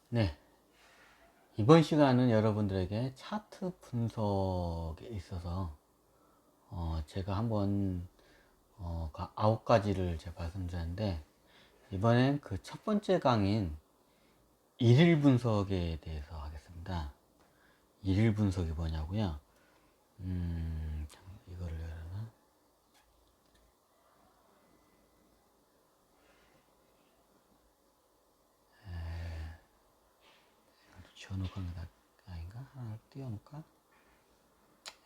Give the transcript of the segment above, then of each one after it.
네, 이번 시간은 여러분들에게 차트 분석에 있어서 제가 한번 그 9가지를 제가 말씀드렸는데, 이번엔 그 첫 번째 강의인 일일 분석에 대해서 하겠습니다. 일일 분석이 뭐냐고요? 이거를 열어나? 지워놓고 하는 게 아닌가? 하나 띄워놓을까?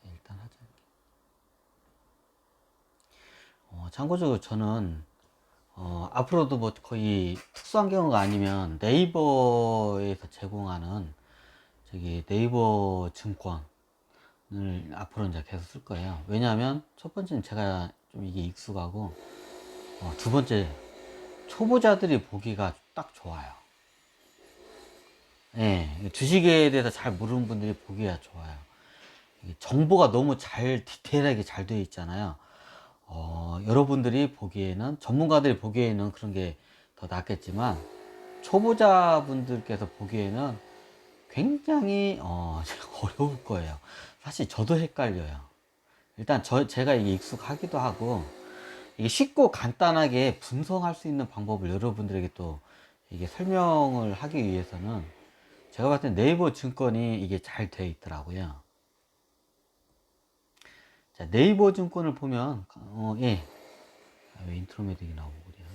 일단 하자. 참고적으로 저는 앞으로도 뭐 거의 특수한 경우가 아니면 네이버에서 제공하는 저기 네이버 증권을 앞으로 이제 계속 쓸 거예요. 왜냐하면 첫 번째는 제가 좀 이게 익숙하고, 두 번째 초보자들이 보기가 딱 좋아요. 예, 주식에 대해서 잘 모르는 분들이 보기가 좋아요. 정보가 너무 잘 디테일하게 잘 되어 있잖아요. 여러분들이 보기에는, 전문가들이 보기에는 그런 게 더 낫겠지만, 초보자분들께서 보기에는 굉장히 어려울 거예요. 사실 저도 헷갈려요. 일단 제가 이게 익숙하기도 하고, 이게 쉽고 간단하게 분석할 수 있는 방법을 여러분들에게 또 이게 설명을 하기 위해서는, 제가 봤을 때 네이버 증권이 이게 잘 되어 있더라고요. 자, 네이버 증권을 보면 예. 왜 인트로메딕이 나오고 그래요?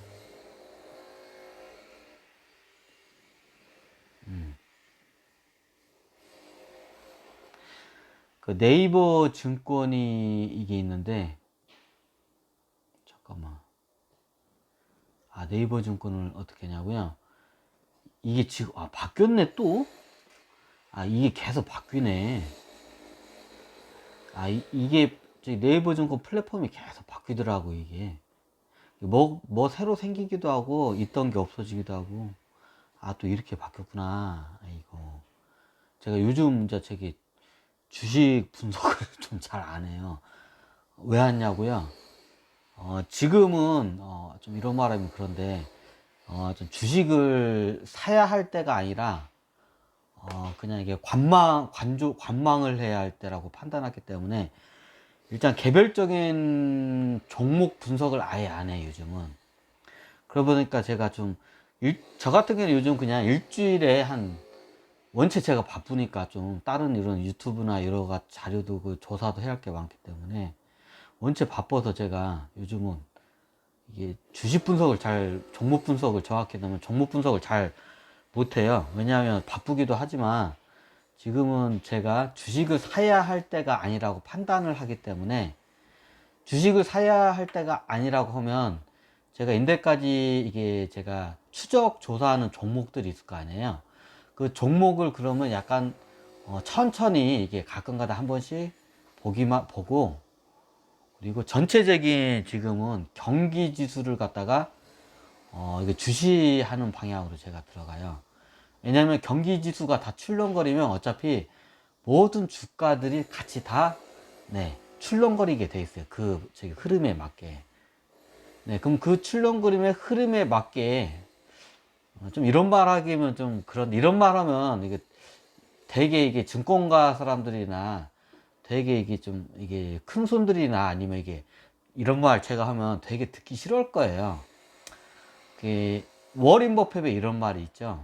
그 네이버 증권이 이게 있는데, 잠깐만. 네이버 증권을 어떻게 하냐고요? 이게 지금 바뀌었네 또? 이게 계속 바뀌네. 이게 네이버 증권 플랫폼이 계속 바뀌더라고. 이게 뭐 새로 생기기도 하고 있던 게 없어지기도 하고. 또 이렇게 바뀌었구나. 이거 제가 요즘 이제 저기 주식 분석을 좀 잘 안 해요. 왜 하냐고요? 지금은 좀 이런 말하면 그런데, 좀 주식을 사야 할 때가 아니라 그냥 이게 관망을 해야 할 때라고 판단했기 때문에, 일단 개별적인 종목 분석을 아예 안 해, 요즘은. 그러다 보니까 제가 저 같은 경우는 요즘 그냥 일주일에 원체 제가 바쁘니까 좀 다른 이런 유튜브나 여러 가지 자료도 그 조사도 해야 할 게 많기 때문에, 원체 바빠서 제가 요즘은 이게 종목 분석을 정확히 하면 종목 분석을 잘 못해요. 왜냐하면 바쁘기도 하지만, 지금은 제가 주식을 사야 할 때가 아니라고 판단을 하기 때문에, 주식을 사야 할 때가 아니라고 하면, 제가 인데까지 이게 제가 추적 조사하는 종목들이 있을 거 아니에요. 그 종목을 그러면 약간 천천히 이게 가끔가다 한 번씩 보기만 보고, 그리고 전체적인 지금은 경기 지수를 갖다가 이게 주시하는 방향으로 제가 들어가요. 왜냐면 경기 지수가 다 출렁거리면 어차피 모든 주가들이 같이 다, 네, 출렁거리게 돼 있어요. 그 저기 흐름에 맞게. 네, 그럼 그 출렁거림의 흐름에 맞게, 좀 이런 말 하기면 좀 이런 말 하면 이게 되게 이게 증권가 사람들이나 되게 이게 큰 손들이나 아니면 이게 이런 말 제가 하면 되게 듣기 싫을 거예요. 그 워린 버핏의 이런 말이 있죠.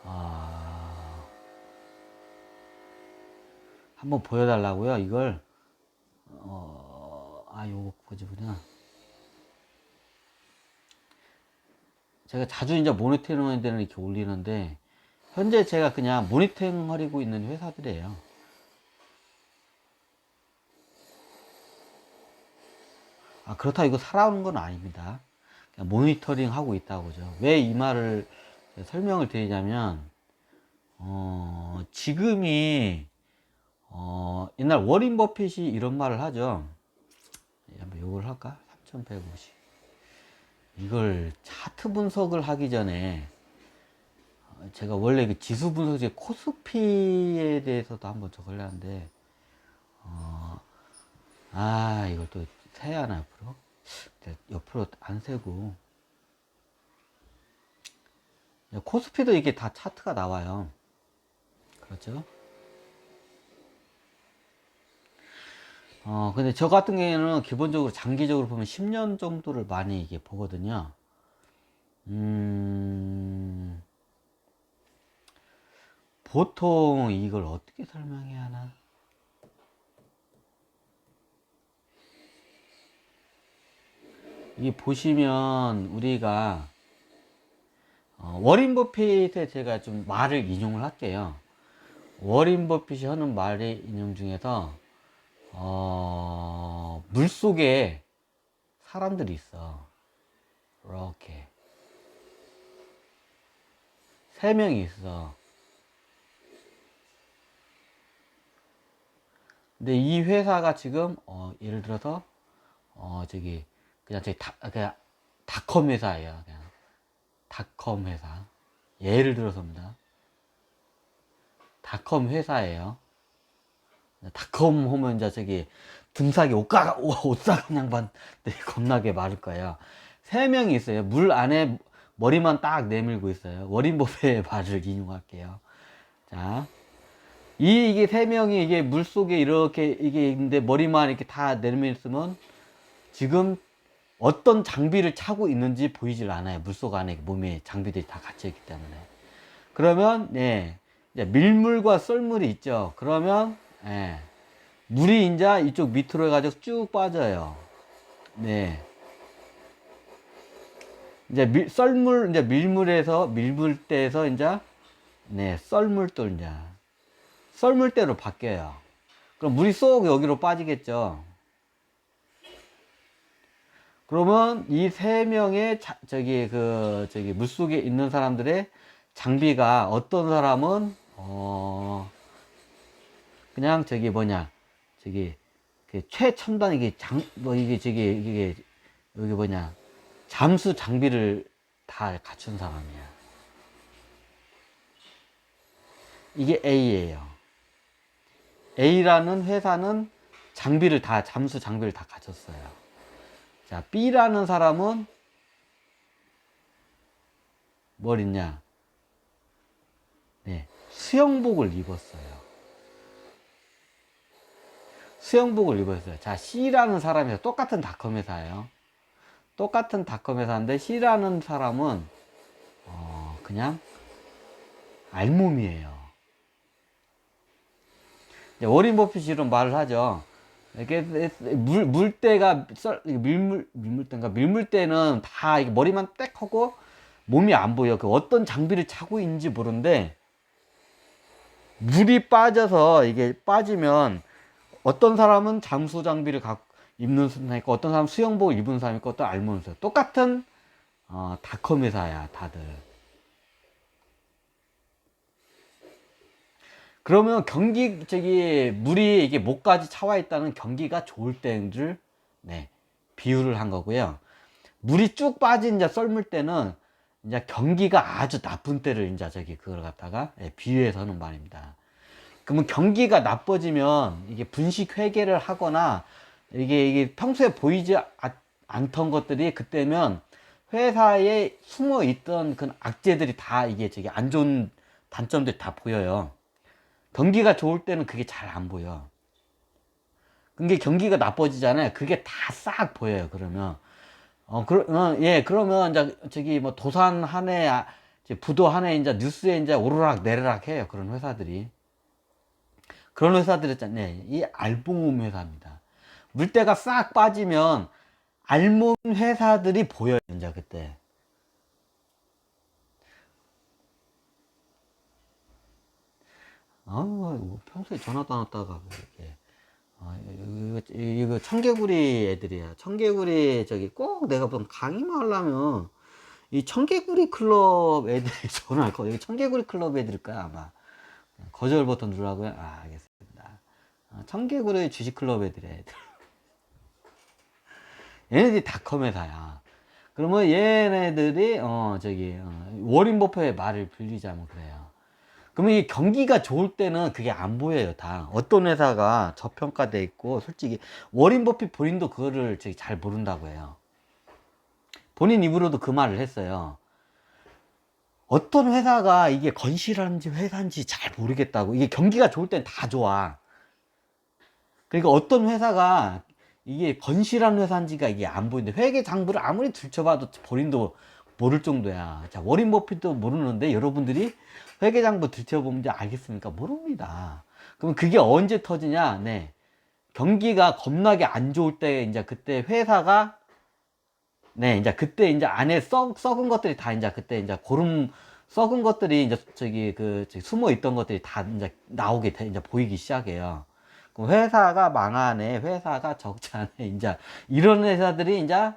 아, 한번 보여달라고요. 이걸 요거 뭐지구나. 제가 자주 이제 모니터링 되는 이렇게 올리는데, 현재 제가 그냥 모니터링 하고 있는 회사들이에요. 그렇다고 이거 살아오는 건 아닙니다. 그냥 모니터링 하고 있다고죠. 왜 이 말을 설명을 드리냐면, 지금이 옛날 워린 버핏이 이런 말을 하죠. 한번 요걸 할까? 3150. 이걸 차트 분석을 하기 전에, 제가 원래 그 지수 분석제 코스피에 대해서도 한번 적으려 하는데, 이걸 또 해야 하나, 옆으로? 2% 안 세고. 코스피도 이게 다 차트가 나와요. 그렇죠? 근데 저 같은 경우에는 기본적으로 장기적으로 보면 10년 정도를 많이 이게 보거든요. 보통 이걸 어떻게 설명해야 하나? 이게 보시면 우리가 워린 버핏의 제가 좀 말을 인용을 할게요. 워린 버핏이 하는 말의 인용 중에서 물속에 사람들이 있어. 이렇게 3명이 있어. 근데 이 회사가 지금 예를 들어서 저기 그냥 그냥 닷컴 회사예요. 그냥 닷컴 회사. 예를 들어서입니다. 닷컴 회사예요. 닷컴 하면 이제 저기 등삭이 옷 사간 양반들이 겁나게 많을 거예요. 3명이 있어요. 물 안에 머리만 딱 내밀고 있어요. 워린 버핏의 말을 인용할게요. 자, 이게 3명이 이게 물 속에 이렇게 이게 있는데 머리만 이렇게 다 내밀었으면 지금 어떤 장비를 차고 있는지 보이질 않아요. 물속 안에 몸에 장비들이 다 갇혀 있기 때문에. 그러면 예, 이제 밀물과 썰물이 있죠. 그러면 예, 물이 이제 이쪽 밑으로 해가지고 쭉 빠져요. 네. 이제 이제 밀물대에서 이제 네, 썰물대로 바뀌어요. 그럼 물이 쏙 여기로 빠지겠죠. 그러면 이 3명의 저기 물속에 있는 사람들의 장비가 어떤 사람은 그냥 저기 뭐냐 저기 그 최첨단 이게 이게 여기 뭐냐 잠수 장비를 다 갖춘 사람이야. 이게 A예요. A라는 회사는 잠수 장비를 다 갖췄어요. 자, B라는 사람은 뭘 있냐? 네, 수영복을 입었어요. 수영복을 입었어요. 자, C라는 사람이 똑같은 닷컴 회사예요. 똑같은 닷컴 회사인데 C라는 사람은 그냥 알몸이에요. 워린 버핏이 이런 말을 하죠. 이렇게 물때가 밀물때는 다 이게 머리만 땡 하고 몸이 안 보여. 그 어떤 장비를 차고 있는지 모르는데 물이 빠져서 이게 빠지면 어떤 사람은 잠수 장비를 입는 사람이 있고 어떤 사람은 수영복을 입은 사람이 있고 어떤 알몸을 써요. 똑같은 닷컴 회사야 다들. 그러면 물이 이게 목까지 차와 있다는 경기가 좋을 때를 네, 비유를 한 거고요. 물이 쭉 빠진 이제 썰물 때는 이제 경기가 아주 나쁜 때를 이제 그걸 갖다가 비유해서 하는 말입니다. 그러면 경기가 나빠지면 이게 분식 회계를 하거나 이게 평소에 보이지 않던 것들이 그때면 회사에 숨어 있던 그 악재들이 다 이게 안 좋은 단점들이 다 보여요. 경기가 좋을 때는 그게 잘 안 보여. 근데 경기가 나빠지잖아요. 그게 다 싹 보여요. 그러면 예, 그러면 이제 뭐 도산 한 해, 부도 한 해 이제 뉴스에 이제 오르락 내리락 해요. 그런 회사들이. 그런 회사들 있잖아요. 네, 이 알몸 회사입니다. 물때가 싹 빠지면 알몸 회사들이 보여요. 이제 그때. 평소에 전화도 안 왔다가 이렇게. 이거 청개구리 애들이야. 청개구리 꼭 내가 무슨 강의만 하려면 이 청개구리 클럽 애들이 전화할 거야. 여기 청개구리 클럽 애들일 거야 아마. 거절 버튼 누르라고요? 알겠습니다. 청개구리 주식 클럽 애들. 얘네들이 닷컴 회사야. 그러면 얘네들이 워린 버핏의 말을 빌리자면 그래요. 그러면 이 경기가 좋을 때는 그게 안 보여요. 다 어떤 회사가 저평가돼 있고 솔직히 워린 버핏 본인도 그거를 잘 모른다고 해요. 본인 입으로도 그 말을 했어요. 어떤 회사가 이게 건실한지 회사인지 잘 모르겠다고. 이게 경기가 좋을 땐 다 좋아. 그러니까 어떤 회사가 이게 건실한 회사인지가 이게 안 보이는데, 회계 장부를 아무리 들춰봐도 본인도 모를 정도야. 자, 워린 버핏도 모르는데 여러분들이 회계 장부 들춰보면 이제 알겠습니까? 모릅니다. 그럼 그게 언제 터지냐? 네. 경기가 겁나게 안 좋을 때, 이제 그때 회사가, 네, 이제 그때 이제 안에 썩은 것들이 다 이제 그때 이제 썩은 것들이 이제 저기 숨어 있던 것들이 다 이제 나오게 돼, 이제 보이기 시작해요. 그럼 회사가 망하네, 회사가 적자네, 이제 이런 회사들이 이제,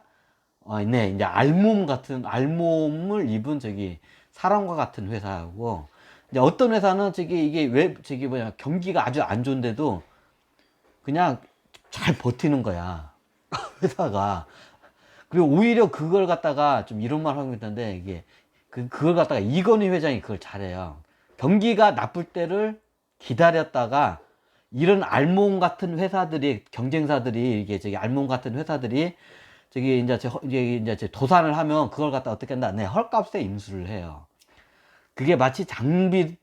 네, 이제 알몸을 입은 저기 사람과 같은 회사고, 이제 어떤 회사는 저기 이게 왜 저기 뭐냐, 경기가 아주 안 좋은데도 그냥 잘 버티는 거야. 회사가. 그리고 오히려 그걸 갖다가 좀 이런 말 하고 있던데, 이게 그걸 갖다가 이건희 회장이 그걸 잘해요. 경기가 나쁠 때를 기다렸다가 이런 알몸 같은 회사들이, 경쟁사들이, 이게 저기 알몸 같은 회사들이 저기 이제 도산을 하면 그걸 갖다 어떻게 한다? 네, 헐값에 인수를 해요. 그게 마치 잠수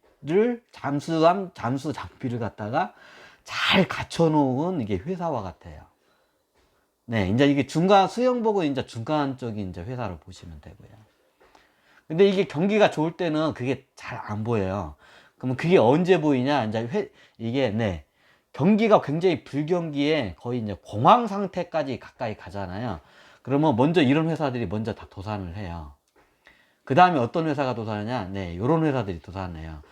장비를 갖다가 잘 갖춰놓은 이게 회사와 같아요. 네, 이제 이게 수영복은 이제 중간적인 이제 회사로 보시면 되고요. 근데 이게 경기가 좋을 때는 그게 잘 안 보여요. 그러면 그게 언제 보이냐? 이게, 네. 경기가 굉장히 불경기에 거의 이제 공황 상태까지 가까이 가잖아요. 그러면 먼저 이런 회사들이 먼저 다 도산을 해요. 그 다음에 어떤 회사가 도산하냐? 네, 요런 회사들이 도산해요.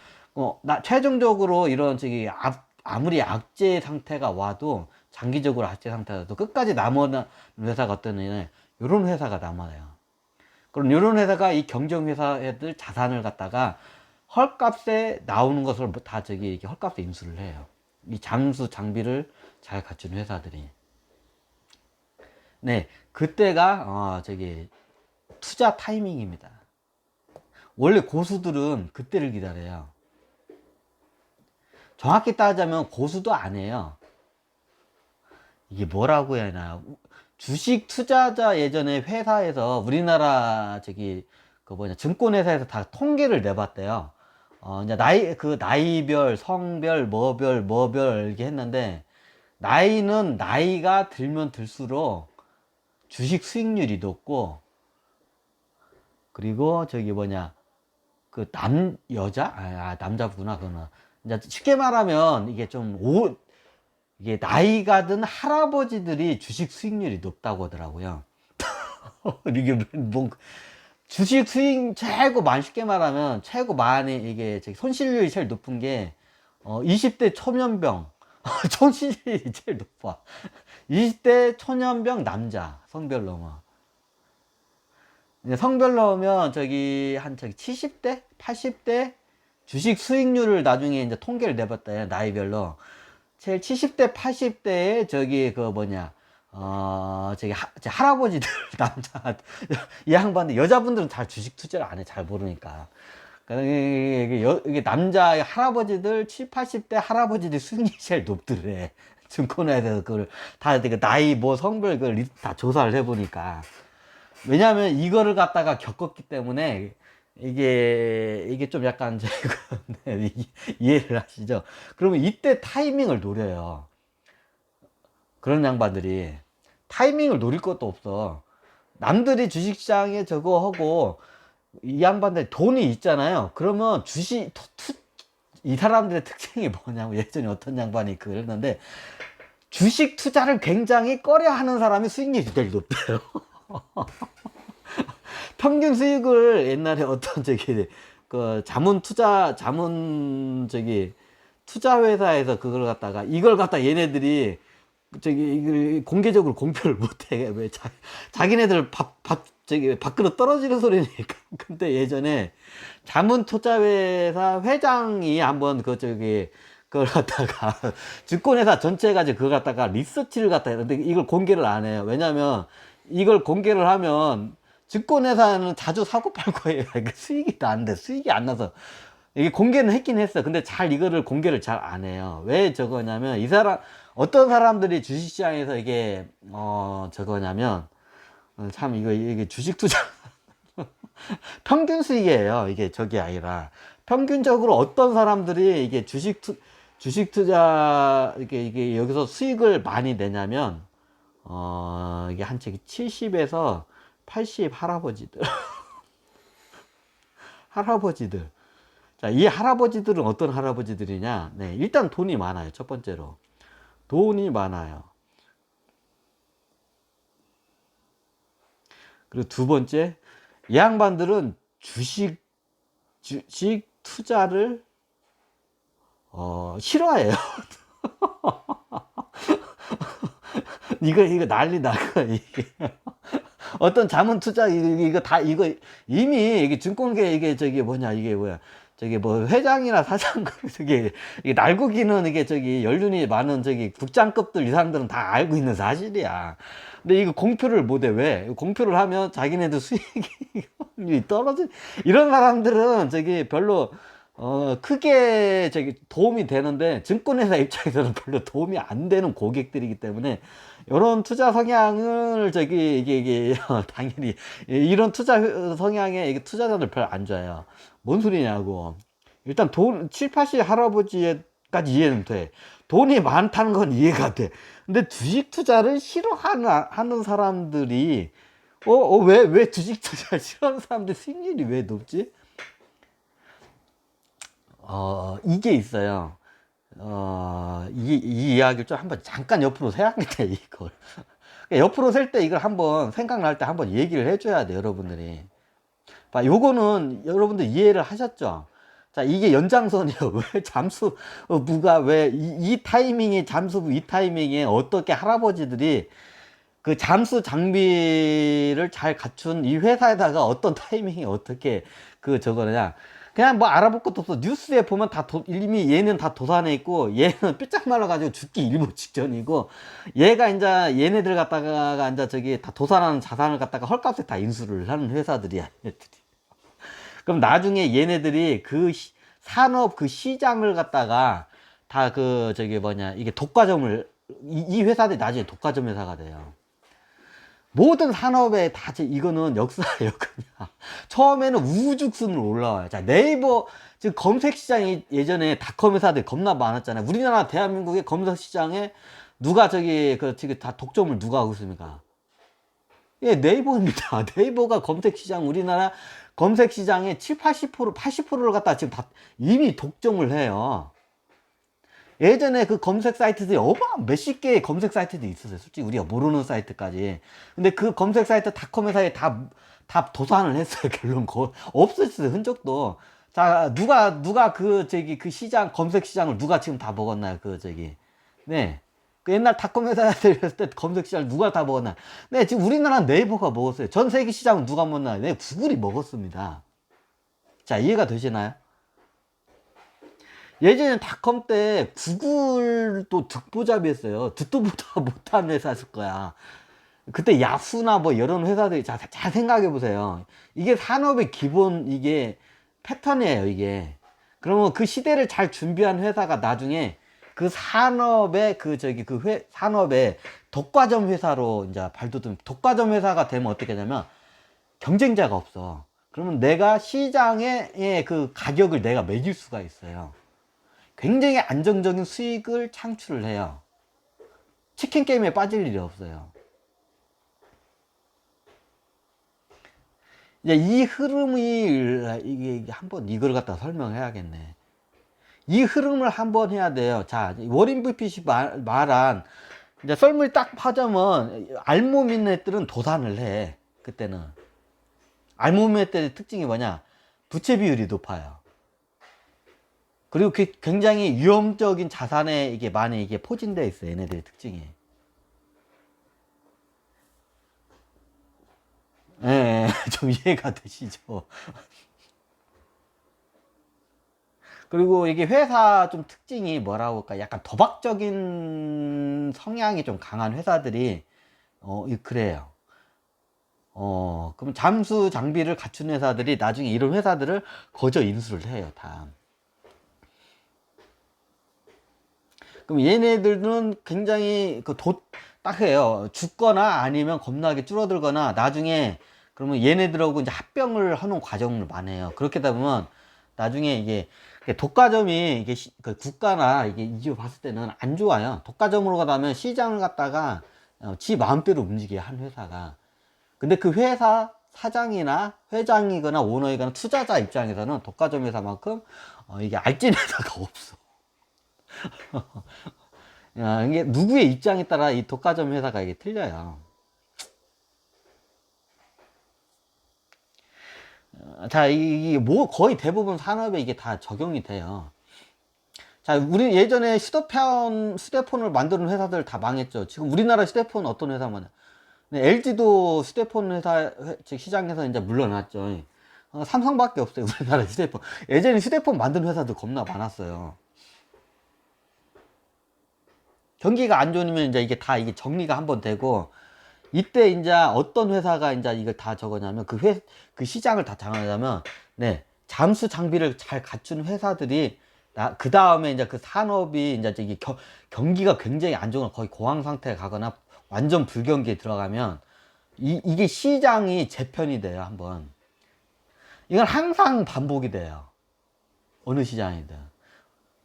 최종적으로 이런 아무리 악재 상태가 와도, 장기적으로 악재 상태가 와도 끝까지 남아나는 회사가 어떤 애는 요런 회사가 남아요. 그럼 이런 회사가 이 경쟁회사들 자산을 갖다가 헐값에 나오는 것을 다 이렇게 헐값에 인수를 해요. 이 잠수 장비를 잘 갖춘 회사들이. 네, 그때가 투자 타이밍입니다. 원래 고수들은 그때를 기다려요. 정확히 따지자면 고수도 안 해요. 이게 뭐라고 해야 하나. 주식 투자자 예전에 회사에서, 우리나라 증권회사에서 다 통계를 내봤대요. 이제 나이별, 성별, 뭐별 이렇게 했는데, 나이가 들면 들수록 주식 수익률이 높고, 그리고 남자구나, 그거는. 이제 쉽게 말하면 이게 나이가 든 할아버지들이 주식 수익률이 높다고 하더라고요. 이게 주식 수익 쉽게 말하면 최고 많이 이게 손실률이 제일 높은 게 20대 초년병 손실률이 제일 높아. 20대 초년병 남자 성별로 성별로 오면 한 70대 80대 주식 수익률을 나중에 이제 통계를 내봤다. 나이별로 제일 70대 80대에 할아버지들 남자 이 양반들, 여자분들은 잘 주식 투자를 안 해. 잘 모르니까. 이게 남자 할아버지들 7, 80대 할아버지들 수익률이 제일 높더래. 증권회사에서 그걸 다 나이 성별 그걸 다 조사를 해보니까. 왜냐하면 이거를 갖다가 겪었기 때문에 이게 좀 약간 네, 이해를 하시죠? 그러면 이때 타이밍을 노려요. 그런 양반들이 타이밍을 노릴 것도 없어. 남들이 주식시장에 저거 하고 이 양반들 돈이 있잖아요. 그러면 이 사람들의 특징이 뭐냐고, 예전에 어떤 양반이 그랬는데, 주식 투자를 굉장히 꺼려 하는 사람이 수익률이 제일 높대요. 평균 수익을 옛날에 어떤 투자 회사에서 그걸 갖다가 이걸 갖다 얘네들이 이걸 공개적으로 공표를 못해. 왜 자기네들 밖으로 떨어지는 소리니까. 근데 예전에 자문 투자 회사 회장이 한번 그걸 갖다가 증권회사 전체 가지고 그걸 갖다가 리서치를 갖다 했는데 이걸 공개를 안 해요. 왜냐면 이걸 공개를 하면 증권회사는 자주 사고 팔 거예요. 수익이 안 돼. 수익이 안 나서. 이게 공개는 했긴 했어. 근데 이거를 공개를 잘 안 해요. 왜 저거냐면, 어떤 사람들이 주식시장에서 이게, 참, 이게 주식 투자, 평균 수익이에요. 이게 저게 아니라. 평균적으로 어떤 사람들이 이게 주식 투자, 이게 여기서 수익을 많이 내냐면, 이게 한 책이 70에서 80 할아버지들. 할아버지들. 자, 이 할아버지들은 어떤 할아버지들이냐? 네, 일단 돈이 많아요. 첫 번째로. 돈이 많아요. 그리고 두 번째, 이 양반들은 주식 투자를, 싫어해요. 이거 난리 나고, 이게. 어떤 자문 투자, 이거 다, 이거 이미, 이게 증권계, 이게 저기 뭐냐, 이게 뭐야. 저기 뭐 회장이나 사장, 저기, 이게 날고기는 이게 저기 연륜이 많은 저기 국장급들 이 사람들은 다 알고 있는 사실이야. 근데 이거 공표를 못해. 왜? 공표를 하면 자기네들 수익이 떨어져. 이런 사람들은 저기 별로, 크게 저기 도움이 되는데 증권회사 입장에서는 별로 도움이 안 되는 고객들이기 때문에 이런 투자 성향을 저기 이게 당연히 이런 투자 성향의 이게 투자자들 별로 안 좋아해요. 뭔 소리냐고. 일단 돈 7, 80 할아버지까지 이해는 돼. 돈이 많다는 건 이해가 돼. 근데 주식 투자를 싫어하는 사람들이 왜 주식 투자를 싫어하는 사람들이 수익률이 왜 높지? 이게 있어요. 이 이야기를 좀 한번 잠깐 옆으로 세야겠다, 이걸. 그러니까 옆으로 셀 때 이걸 한번 생각날 때 한번 얘기를 해줘야 돼, 여러분들이. 요거는 여러분들 이해를 하셨죠? 자, 이게 연장선이요. 왜 잠수부가 왜 이 타이밍에 잠수부 이 타이밍에 어떻게 할아버지들이 그 잠수 장비를 잘 갖춘 이 회사에다가 어떤 타이밍에 어떻게 그 저거냐. 그냥 뭐 알아볼 것도 없어. 뉴스에 보면 이미 얘는 다 도산해 있고, 얘는 삐짝 말라가지고 죽기 일보 직전이고, 얘가 이제 얘네들 갖다가 이제 저기 다 도산하는 자산을 갖다가 헐값에 다 인수를 하는 회사들이야, 얘네들이. 그럼 나중에 얘네들이 그 산업 그 시장을 갖다가 다 그 저기 뭐냐, 이게 독과점을, 이 회사들이 나중에 독과점 회사가 돼요. 모든 산업에 다 이거는 역사예요, 그냥. 처음에는 우후죽순으로 올라와요. 자, 네이버, 지금 검색 시장이 예전에 닷컴 회사들이 겁나 많았잖아요. 우리나라 대한민국의 검색 시장에 누가 지금 다 독점을 누가 하고 있습니까? 예, 네이버입니다. 네이버가 검색 시장, 우리나라 검색 시장의 7, 80%, 80%를 갖다 지금 다 이미 독점을 해요. 예전에 그 검색 사이트들이 몇십 개의 검색 사이트들이 있었어요. 솔직히 우리가 모르는 사이트까지. 근데 그 검색 사이트 닷컴 회사에 다 도산을 했어요. 결론 없었어요. 흔적도. 자, 누가 그 시장, 검색 시장을 누가 지금 다 먹었나요? 네. 그 옛날 닷컴 회사들 했을 때 검색 시장을 누가 다 먹었나요? 네, 지금 우리나라 네이버가 먹었어요. 전 세계 시장은 누가 먹나요? 네, 구글이 먹었습니다. 자, 이해가 되시나요? 예전에 닷컴 때 구글도 득보잡이었어요. 듣도 보도 못한 회사였을 거야. 그때 야후나 뭐 이런 회사들이 잘 생각해 보세요. 이게 산업의 기본 이게 패턴이에요, 이게. 그러면 그 시대를 잘 준비한 회사가 나중에 그 산업의 산업의 독과점 회사로 이제 독과점 회사가 되면 어떻게 되냐면 경쟁자가 없어. 그러면 내가 시장의 그 가격을 내가 매길 수가 있어요. 굉장히 안정적인 수익을 창출을 해요. 치킨 게임에 빠질 일이 없어요. 이제 이 흐름이 이게 한번 이걸 갖다 설명해야겠네. 이 흐름을 한번 해야 돼요. 자, 워렌 버핏이 말한 이제 썰물 딱 파자면 알몸 있는 애들은 도산을 해. 그때는 알몸 애들의 특징이 뭐냐? 부채 비율이 높아요. 그리고 굉장히 위험적인 자산에 이게 많이 이게 포진되어 있어요. 얘네들의 특징이. 예, 좀 이해가 되시죠? 그리고 이게 회사 좀 특징이 뭐라고 할까? 약간 도박적인 성향이 좀 강한 회사들이, 그래요. 그럼 잠수 장비를 갖춘 회사들이 나중에 이런 회사들을 거저 인수를 해요, 다. 그럼 얘네들은 굉장히 딱 해요. 죽거나 아니면 겁나게 줄어들거나 나중에 그러면 얘네들하고 이제 합병을 하는 과정을 많이 해요. 그렇게 되다 보면 나중에 이게 독과점이 이게 그 국가나 이게 이거 봤을 때는 안 좋아요. 독과점으로 가다면 시장을 갖다가 지 마음대로 움직여 한 회사가. 근데 그 회사 사장이나 회장이거나 오너이거나 투자자 입장에서는 독과점 회사만큼 이게 알찐 회사가 없어. 이게 누구의 입장에 따라 이 독과점 회사가 이게 틀려요. 자, 이게 뭐 거의 대부분 산업에 이게 다 적용이 돼요. 자, 우리 예전에 휴대폰을 만드는 회사들 다 망했죠. 지금 우리나라 휴대폰 어떤 회사만 LG도 휴대폰 회사 즉 시장에서 이제 물러났죠. 삼성밖에 없어요. 우리나라 휴대폰. 예전에 휴대폰 만드는 회사도 겁나 많았어요. 경기가 안 좋으면 이제 이게 다 이게 정리가 한번 되고 이때 이제 어떤 회사가 이제 이걸 다 적었냐면 그 시장을 다 장악하려면 네 잠수 장비를 잘 갖춘 회사들이 그 다음에 이제 그 산업이 이제 이게 경기가 굉장히 안 좋은 거의 고황 상태에 가거나 완전 불경기에 들어가면 이게 시장이 재편이 돼요. 한번 이건 항상 반복이 돼요. 어느 시장이든.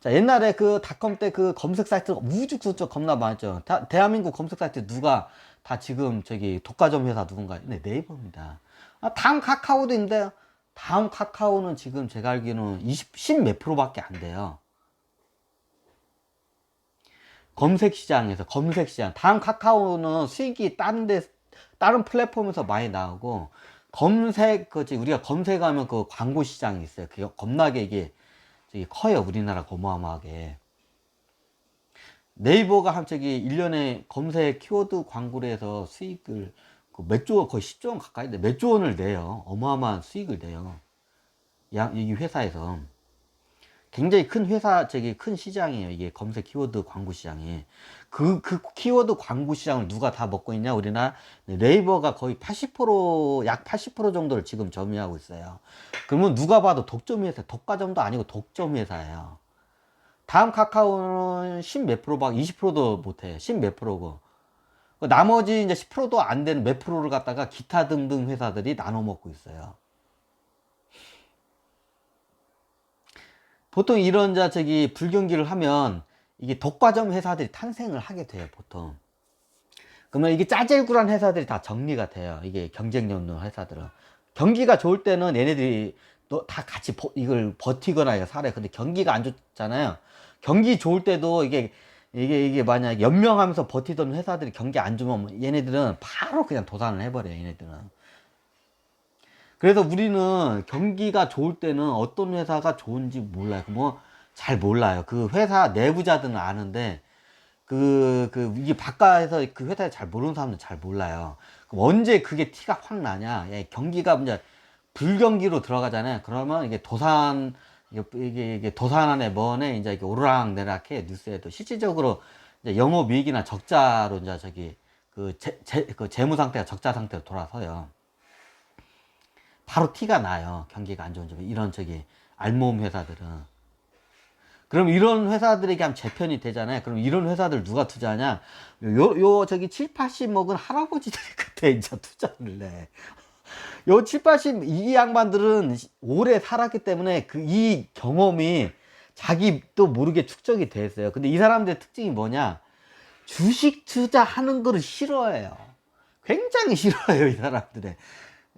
자, 옛날에 그 닷컴 때 그 검색 사이트 우죽우죽 겁나 많았죠. 대한민국 검색 사이트 누가 다 지금 저기 독과점 회사 누군가? 네, 네이버입니다. 다음 카카오도 있는데 다음 카카오는 지금 제가 알기로는 10 몇 프로밖에 안 돼요. 검색 시장에서 검색 시장. 다음 카카오는 수익이 다른 플랫폼에서 많이 나오고 검색 그지 우리가 검색하면 그 광고 시장이 있어요. 그게 겁나게 이게 저기 커요. 우리나라 어마어마하게. 네이버가 한 저기 1년에 검색 키워드 광고를 해서 수익을 그 몇 조, 거의 10조 원 가까이 돼. 몇 조 원을 내요. 어마어마한 수익을 내요. 이 회사에서. 굉장히 큰 회사, 저기 큰 시장이에요. 이게 검색 키워드 광고 시장이. 그 키워드 광고 시장을 누가 다 먹고 있냐? 우리나라 네이버가 거의 80%, 약 80% 정도를 지금 점유하고 있어요. 그러면 누가 봐도 독점 회사, 독과점도 아니고 독점 회사예요. 다음 카카오는 10 몇 프로밖에 20%도 못해. 10 몇 프로고. 나머지 이제 10%도 안 되는 몇 프로를 갖다가 기타 등등 회사들이 나눠 먹고 있어요. 보통 이런 저기 불경기를 하면 이게 독과점 회사들이 탄생을 하게 돼요, 보통. 그러면 이게 짜잘구란 회사들이 다 정리가 돼요. 이게 경쟁력 있는 회사들은. 경기가 좋을 때는 얘네들이 또 다 같이 이걸 버티거나 이거 살아요. 근데 경기가 안 좋잖아요. 경기 좋을 때도 이게 만약 연명하면서 버티던 회사들이 경기 안 좋으면 얘네들은 바로 그냥 도산을 해버려요. 얘네들은. 그래서 우리는 경기가 좋을 때는 어떤 회사가 좋은지 몰라요. 뭐 잘 몰라요. 그 회사 내부자들은 아는데 이게 바깥에서 그 회사에 잘 모르는 사람들은 잘 몰라요. 그럼 언제 그게 티가 확 나냐? 예, 경기가 이제 불경기로 들어가잖아요. 그러면 이게 이게 도산안에 뭐네 이제 이게 오르락내락해 뉴스에도 실질적으로 이제 영업이익이나 적자로 이제 저기 그 재무 상태가 적자 상태로 돌아서요. 바로 티가 나요. 경기가 안 좋은 점. 이런 저기 알몸 회사들은. 그럼 이런 회사들에게 하면 재편이 되잖아요. 그럼 이런 회사들 누가 투자하냐? 저기 7, 80 먹은 할아버지들이 그때 이제 투자를 해. 요 7, 80 이 양반들은 오래 살았기 때문에 이 경험이 자기도 모르게 축적이 됐어요. 근데 이 사람들의 특징이 뭐냐? 주식 투자하는 거를 싫어해요. 굉장히 싫어해요, 이 사람들의.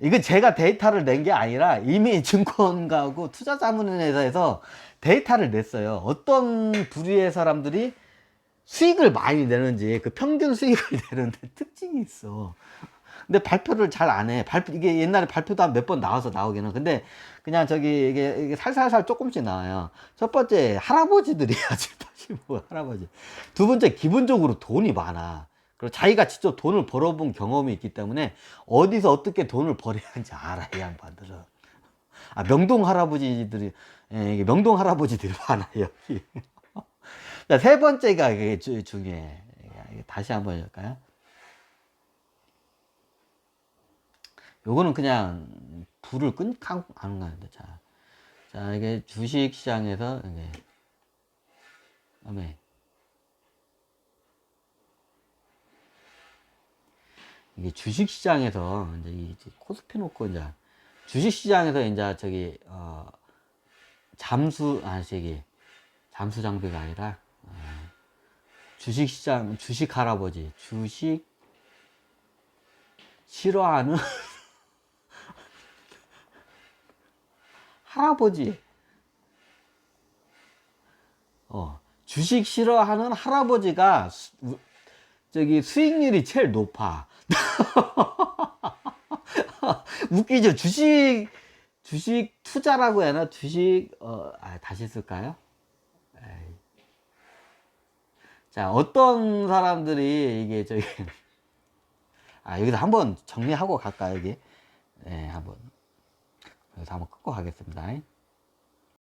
이건 제가 데이터를 낸 게 아니라 이미 증권가하고 투자자문회사에서 데이터를 냈어요. 어떤 부류의 사람들이 수익을 많이 내는지 그 평균 수익을 내는데 특징이 있어. 근데 발표를 잘 안 해. 이게 옛날에 발표도 한 몇 번 나와서 나오기는. 근데 그냥 저기 이게 살살살 조금씩 나와요. 첫 번째, 할아버지들이야. 85 할아버지. 두 번째, 기본적으로 돈이 많아. 그리고 자기가 직접 돈을 벌어본 경험이 있기 때문에 어디서 어떻게 돈을 벌어야 하는지 알아, 이 양반들은. 명동 할아버지들이, 예, 이게 명동 할아버지들이 많아요, 여기. 자, 세 번째가 이게 중요해. 다시 한번 해볼까요? 요거는 그냥 불을 하는 건데, 자, 이게 주식 시장에서, 이게, 이게 주식시장에서 이제 이 코스피 놓고 이제 주식시장에서 이제 저기 잠수 장비가 아니라 주식시장 주식 할아버지 주식 싫어하는 할아버지 주식 싫어하는 할아버지가 저기 수익률이 제일 높아. 웃기죠? 주식 투자라고 해야 하나? 다시 쓸까요? 에이. 자, 어떤 사람들이 이게 저기, 여기서 한번 정리하고 갈까요, 여기? 네, 한번. 여기서 한번 끊고 가겠습니다.